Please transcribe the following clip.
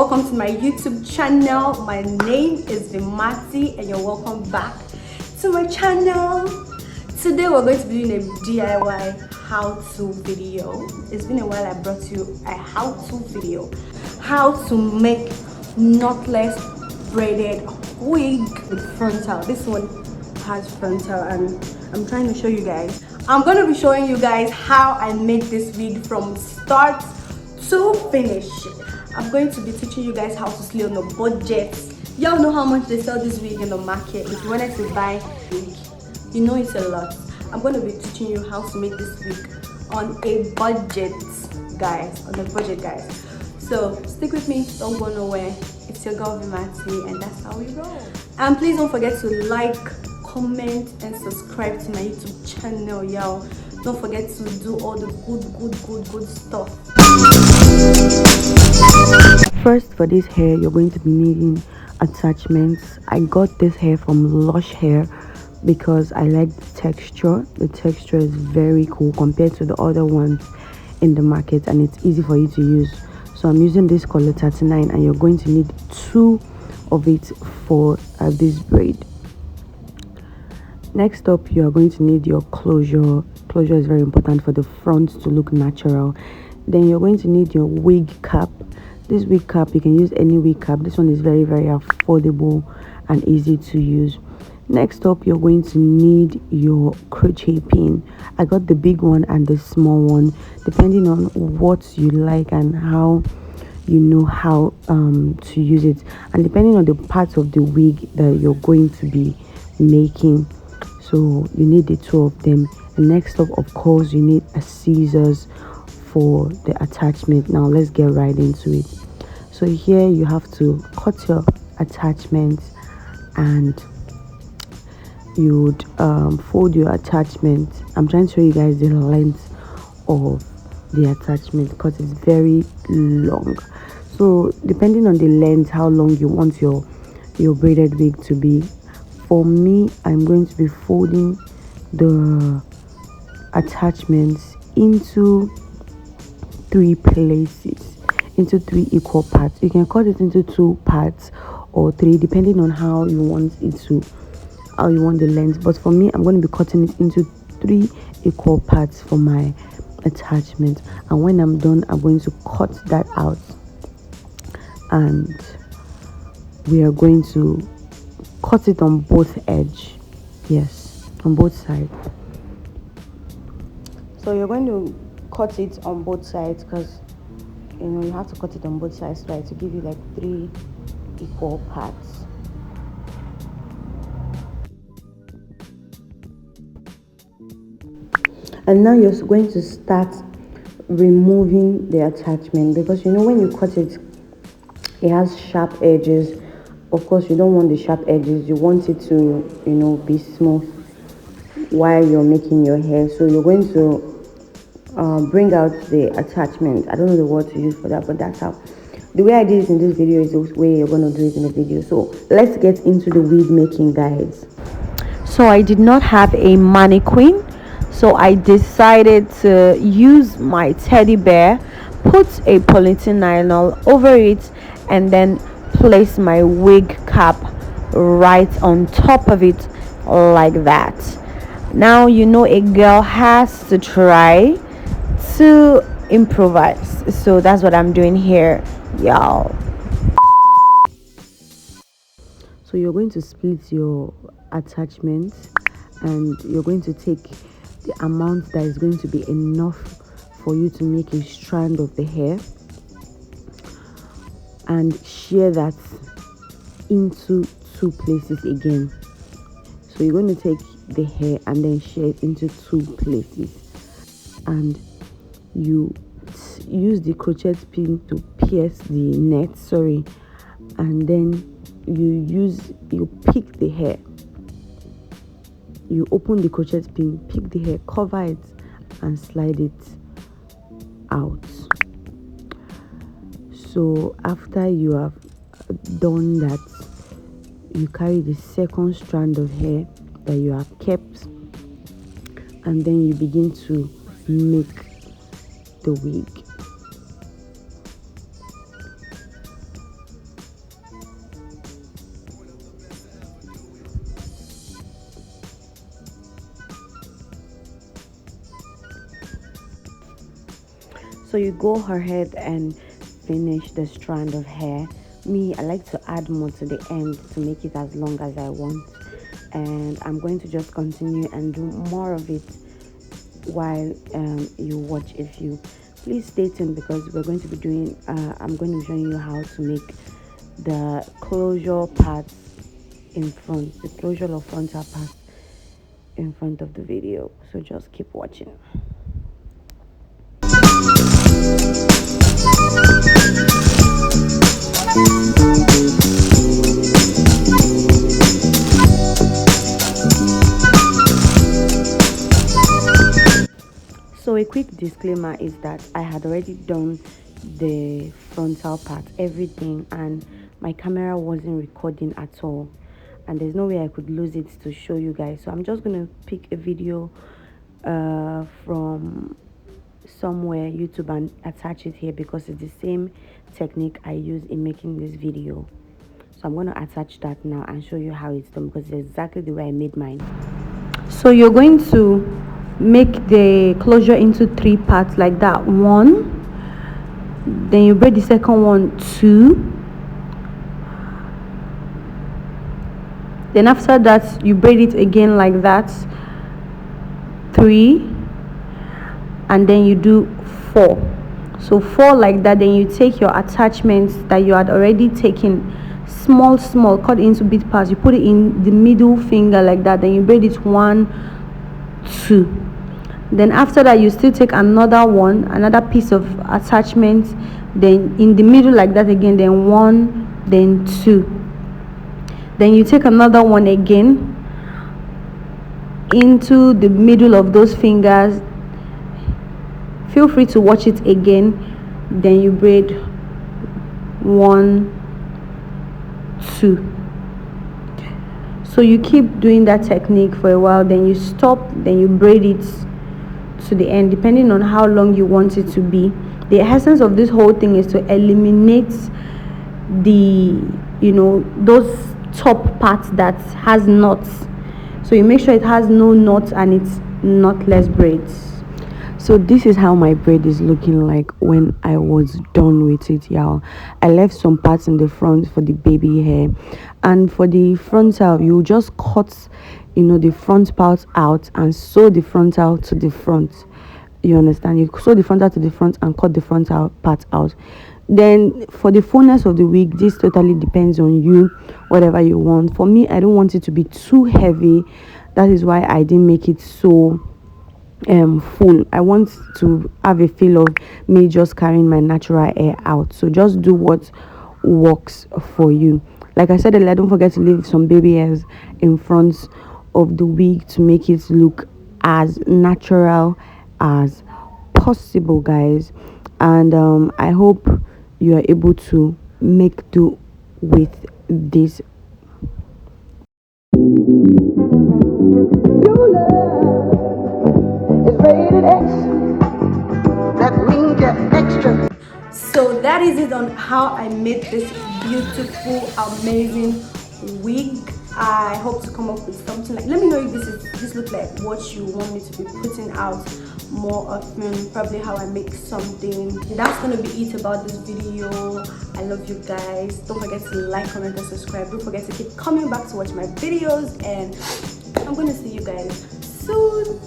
welcome to my YouTube channel. My name is Vimati and you're welcome back to my channel. Today we're going to be doing a DIY how-to video. It's been a while I brought you a how-to video. How to make knotless braided wig with frontal. This one has frontal and I'm trying to show you guys. I'm going to be showing you guys how I made this wig from start to finish. I'm going to be teaching you guys how to slay on a budget. Y'all know how much they sell this wig in the market. If you wanted to buy a wig, you know it's a lot. I'm going to be teaching you how to make this wig on a budget, guys. So stick with me, don't go nowhere. It's your girl Vimati and that's how we roll. And please don't forget to like, comment and subscribe to my YouTube channel, y'all. Don't forget to do all the good stuff. First, for this hair you're going to be needing attachments. I got this hair from Lush Hair because I like the texture. The texture is very cool compared to the other ones in the market and it's easy for you to use. So I'm using this color 39 and you're going to need 2 of it for this braid. Next up, you are going to need your closure. Closure is very important for the front to look natural. Then you're going to need your wig cap. This wig cap, you can use any wig cap. This one is very affordable and easy to use. Next up, you're going to need your crochet pin. I got the big one and the small one depending on what you like and how you know how to use it, and depending on the parts of the wig that you're going to be making. So you need the 2 of them. And next up, of course, you need a scissors for the attachment. Now let's get right into it. So here you have to cut your attachments and you'd fold your attachment. I'm trying to show you guys the length of the attachment because it's very long. So depending on the length, how long you want your braided wig to be, for me, I'm going to be folding the attachments into 3 places, into 3 equal parts. You can cut it into 2 parts or 3 depending on how you want it to, how you want the length. But for me, I'm going to be cutting it into 3 equal parts for my attachment. And when I'm done, I'm going to cut that out and we are going to cut it on both edge. Yes, on both sides. So you're going to cut it on both sides because you know you have to cut it on both sides, right, to give you like 3 equal parts. And now you're going to start removing the attachment because you know when you cut it, it has sharp edges. Of course, you don't want the sharp edges. You want it to, you know, be smooth while you're making your hair. So you're going to bring out the attachment. I don't know the word to use for that, but that's how. The way I did it in this video is the way you're going to do it in the video. So let's get into the wig making, guys. So I did not have a mannequin, so I decided to use my teddy bear, put a polythene nylon over it, and then place my wig cap right on top of it like that. Now you know a girl has to try to improvise, so that's what I'm doing here, y'all. So you're going to split your attachments and you're going to take the amount that is going to be enough for you to make a strand of the hair and shear that into 2 places again. So you're going to take the hair and then shear it into 2 places and you use the crochet pin to pierce the net, and then you pick the hair, you open the crochet pin, pick the hair, cover it and slide it out. So after you have done that, you carry the second strand of hair that you have kept and then you begin to make the wig. So you go ahead and finish the strand of hair. Me, I like to add more to the end to make it as long as I want, and I'm going to just continue and do more of it while you watch. If you please stay tuned, because we're going to be doing I'm going to be showing you how to make the closure parts in front, the closure of frontal parts in front of the video. So just keep watching. So a quick disclaimer is that I had already done the frontal part, everything, and my camera wasn't recording at all, and there's no way I could lose it to show you guys. So I'm just gonna pick a video from somewhere YouTube and attach it here, because it's the same technique I use in making this video. So I'm going to attach that now and show you how it's done, because it's exactly the way I made mine. So you're going to make the closure into 3 parts like that. 1, then you braid the second one, 2, then after that you braid it again like that, 3, and then you do 4. So 4 like that. Then you take your attachments that you had already taken, small cut into bit parts, you put it in the middle finger like that, then you braid it 1, 2. Then after that you still take another piece of attachment, then in the middle like that again, then 1, then 2, then you take another one again into the middle of those fingers. Feel free to watch it again. Then you braid 1, 2. So you keep doing that technique for a while, then you stop, then you braid it to the end, depending on how long you want it to be. The essence of this whole thing is to eliminate the, those top parts that has knots. So you make sure it has no knots and it's knotless braids. So this is how my braid is looking like when I was done with it, y'all. I left some parts in the front for the baby hair, and for the frontal you just cut the front part out and sew the frontal to the front. You understand? You sew the frontal to the front and cut the frontal part out. Then for the fullness of the wig, this totally depends on you, whatever you want. For me, I don't want it to be too heavy. That is why I didn't make it so full. I want to have a feel of me just carrying my natural hair out. So just do what works for you. Like I said earlier, don't forget to leave some baby hairs in front of the wig to make it look as natural as possible, guys. And I hope you are able to make do with this. Rated X. That means you're extra. So that is it on how I made this beautiful, amazing wig. I hope to come up with something like, let me know if this looks like what you want me to be putting out more often, probably how I make something. That's gonna be it about this video. I love you guys. Don't forget to like, comment, and subscribe. Don't forget to keep coming back to watch my videos, and I'm gonna see you guys soon.